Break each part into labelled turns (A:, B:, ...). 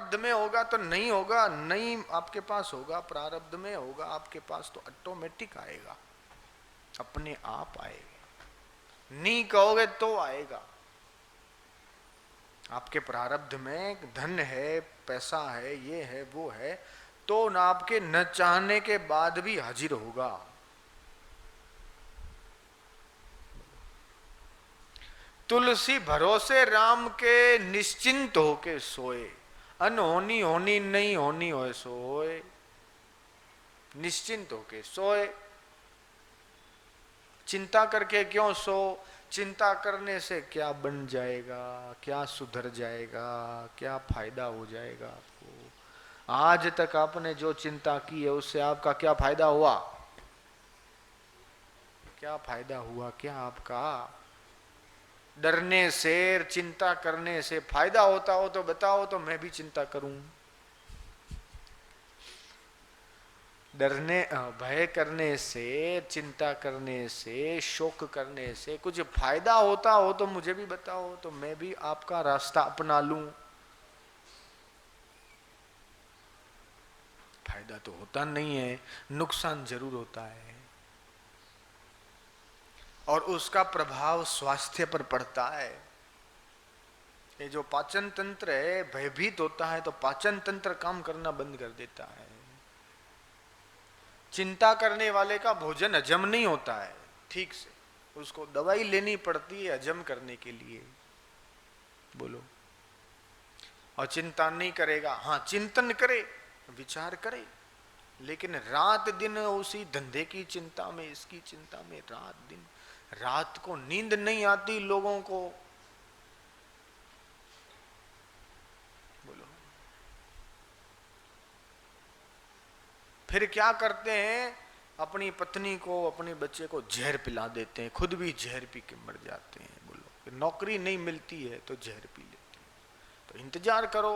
A: प्रारब्ध में होगा तो नहीं होगा, नहीं आपके पास होगा, प्रारब्ध में होगा आपके पास तो ऑटोमेटिक आएगा, अपने आप आएगा। नहीं कहोगे तो आएगा। आपके प्रारब्ध में धन है, पैसा है, ये है, वो है, तो न आपके न चाहने के बाद भी हाजिर होगा। तुलसी भरोसे राम के निश्चिंत होके सोए, अनहोनी होनी नहीं होनी होए सोए, निश्चिंत होके सोए। चिंता करके क्यों सो? चिंता करने से क्या बन जाएगा, क्या सुधर जाएगा, क्या फायदा हो जाएगा आपको? आज तक आपने जो चिंता की है उससे आपका क्या फायदा हुआ? क्या फायदा हुआ क्या आपका? डरने से, चिंता करने से फायदा होता हो तो बताओ, तो मैं भी चिंता करूं। डरने, भय करने से, चिंता करने से, शोक करने से कुछ फायदा होता हो तो मुझे भी बताओ, तो मैं भी आपका रास्ता अपना लूं। फायदा तो होता नहीं है, नुकसान जरूर होता है, और उसका प्रभाव स्वास्थ्य पर पड़ता है। ये जो पाचन तंत्र है, भयभीत होता है तो पाचन तंत्र काम करना बंद कर देता है। चिंता करने वाले का भोजन हजम नहीं होता है ठीक से, उसको दवाई लेनी पड़ती है हजम करने के लिए। बोलो। और चिंता नहीं करेगा, हाँ चिंतन करे, विचार करे, लेकिन रात दिन उसी धंधे की चिंता में, इसकी चिंता में, रात दिन, रात को नींद नहीं आती लोगों को। बोलो। फिर क्या करते हैं? अपनी पत्नी को, अपने बच्चे को जहर पिला देते हैं, खुद भी जहर पी के मर जाते हैं। बोलो। नौकरी नहीं मिलती है तो जहर पी लेते हैं। तो इंतजार करो,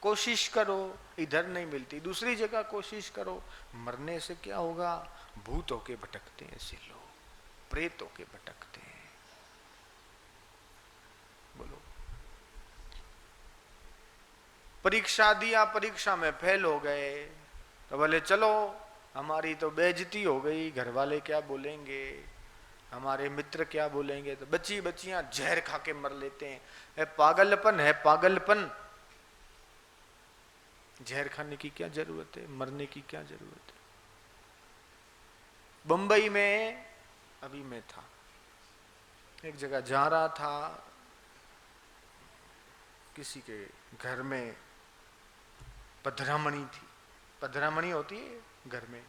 A: कोशिश करो, इधर नहीं मिलती दूसरी जगह कोशिश करो। मरने से क्या होगा? भूत होके भटकते हैं ऐसे लोग, प्रेत होके भटकते हैं। बोलो। परीक्षा दिया, परीक्षा में फेल हो गए तो बोले चलो हमारी तो बेइज्जती हो गई, घर वाले क्या बोलेंगे, हमारे मित्र क्या बोलेंगे, तो बच्ची बच्चियां जहर खा के मर लेते हैं। है पागलपन, है पागलपन। जहर खाने की क्या जरूरत है, मरने की क्या जरूरत है? बंबई में अभी मैं था, एक जगह जा रहा था, किसी के घर में पधरामणी थी, पधरामणी होती है घर में,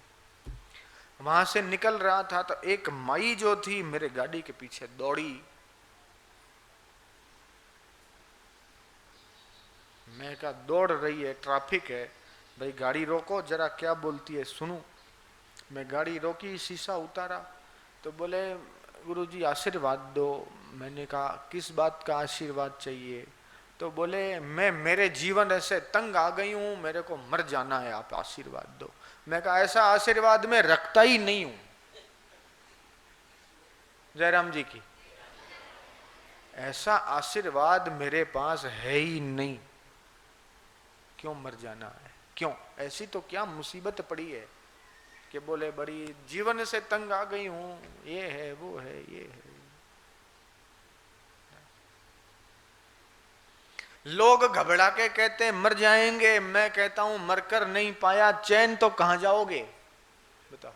A: वहां से निकल रहा था तो एक माई जो थी मेरे गाड़ी के पीछे दौड़ी। मैं कहा दौड़ रही है, ट्रैफिक है, भाई गाड़ी रोको जरा, क्या बोलती है सुनूं। मैं गाड़ी रोकी, शीशा उतारा तो बोले गुरुजी आशीर्वाद दो। मैंने कहा किस बात का आशीर्वाद चाहिए? तो बोले मैं, मेरे जीवन ऐसे तंग आ गई हूं, मेरे को मर जाना है, आप आशीर्वाद दो। मैं कहा ऐसा आशीर्वाद मैं रखता ही नहीं हूं। जयराम जी की, ऐसा आशीर्वाद मेरे पास है ही नहीं। क्यों मर जाना है? क्यों? ऐसी तो क्या मुसीबत पड़ी है कि बोले बड़ी जीवन से तंग आ गई हूं, ये है, वो है, ये है। लोग घबरा के कहते हैं मर जाएंगे, मैं कहता हूं मरकर नहीं पाया चैन तो कहां जाओगे? बताओ।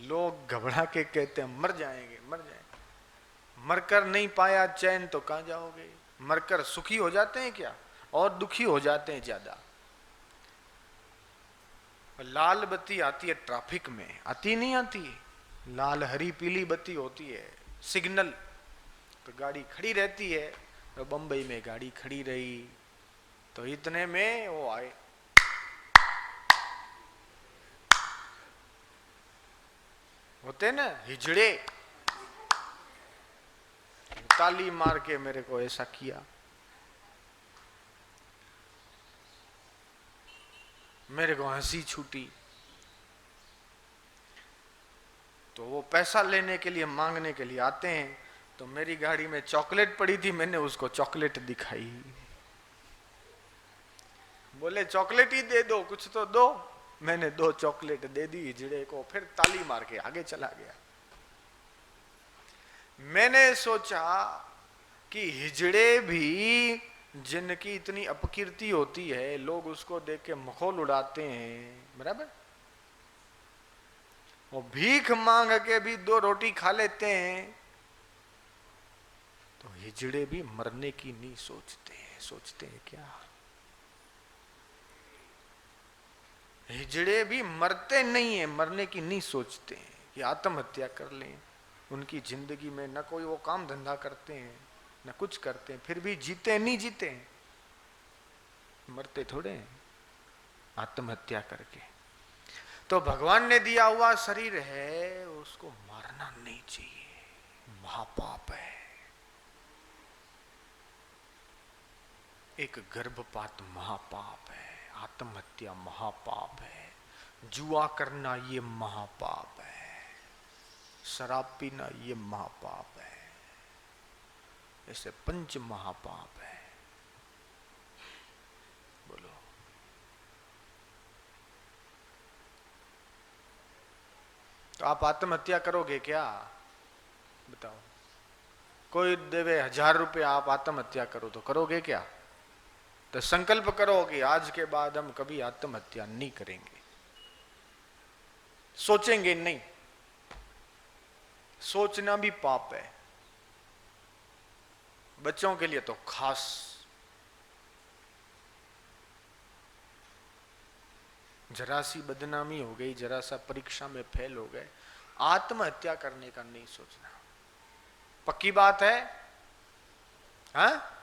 A: लोग घबरा के कहते हैं मर जाएंगे, मर जाएंगे, मरकर नहीं पाया चैन तो कहां जाओगे? मरकर सुखी हो जाते हैं क्या, और दुखी हो जाते हैं ज्यादा। लाल बत्ती आती है ट्रैफिक में, आती नहीं आती? लाल हरी पीली बत्ती होती है, सिग्नल, तो गाड़ी खड़ी रहती है। तो बंबई में गाड़ी खड़ी रही तो इतने में वो आए, होते ना हिजड़े, ताली मार के मेरे को ऐसा किया, मेरे को हंसी छूटी। तो वो पैसा लेने के लिए, मांगने के लिए आते हैं। तो मेरी गाड़ी में चॉकलेट पड़ी थी, मैंने उसको चॉकलेट दिखाई। बोले चॉकलेट ही दे दो, कुछ तो दो। मैंने 2 चॉकलेट दे दी हिजड़े को, फिर ताली मार के आगे चला गया। मैंने सोचा कि हिजड़े भी जिनकी इतनी अपकीर्ति होती है, लोग उसको देख के मखौल उड़ाते हैं, बराबर, वो भीख मांग के भी 2 रोटी खा लेते हैं, तो हिजड़े भी मरने की नहीं सोचते हैं। सोचते हैं क्या? हिजड़े भी मरते नहीं है, मरने की नहीं सोचते हैं कि आत्महत्या कर लें। उनकी जिंदगी में न कोई वो काम धंधा करते हैं, न कुछ करते हैं, फिर भी जीते नहीं जीते हैं, मरते थोड़े हैं आत्महत्या करके। तो भगवान ने दिया हुआ शरीर है, उसको मारना नहीं चाहिए, महापाप है। एक गर्भपात महापाप है, आत्महत्या महापाप है, जुआ करना ये महापाप है, शराब पीना ये महापाप है, ऐसे 5 महापाप है। बोलो, तो आप आत्महत्या करोगे क्या? बताओ, कोई देवे 1000 रुपये, आप आत्महत्या करो तो करोगे क्या? तो संकल्प करो कि आज के बाद हम कभी आत्महत्या नहीं करेंगे, सोचेंगे नहीं। सोचना भी पाप है, बच्चों के लिए तो खास। जरा सी बदनामी हो गई, जरा सा परीक्षा में फेल हो गए, आत्महत्या करने का नहीं सोचना। पक्की बात है? हाँ?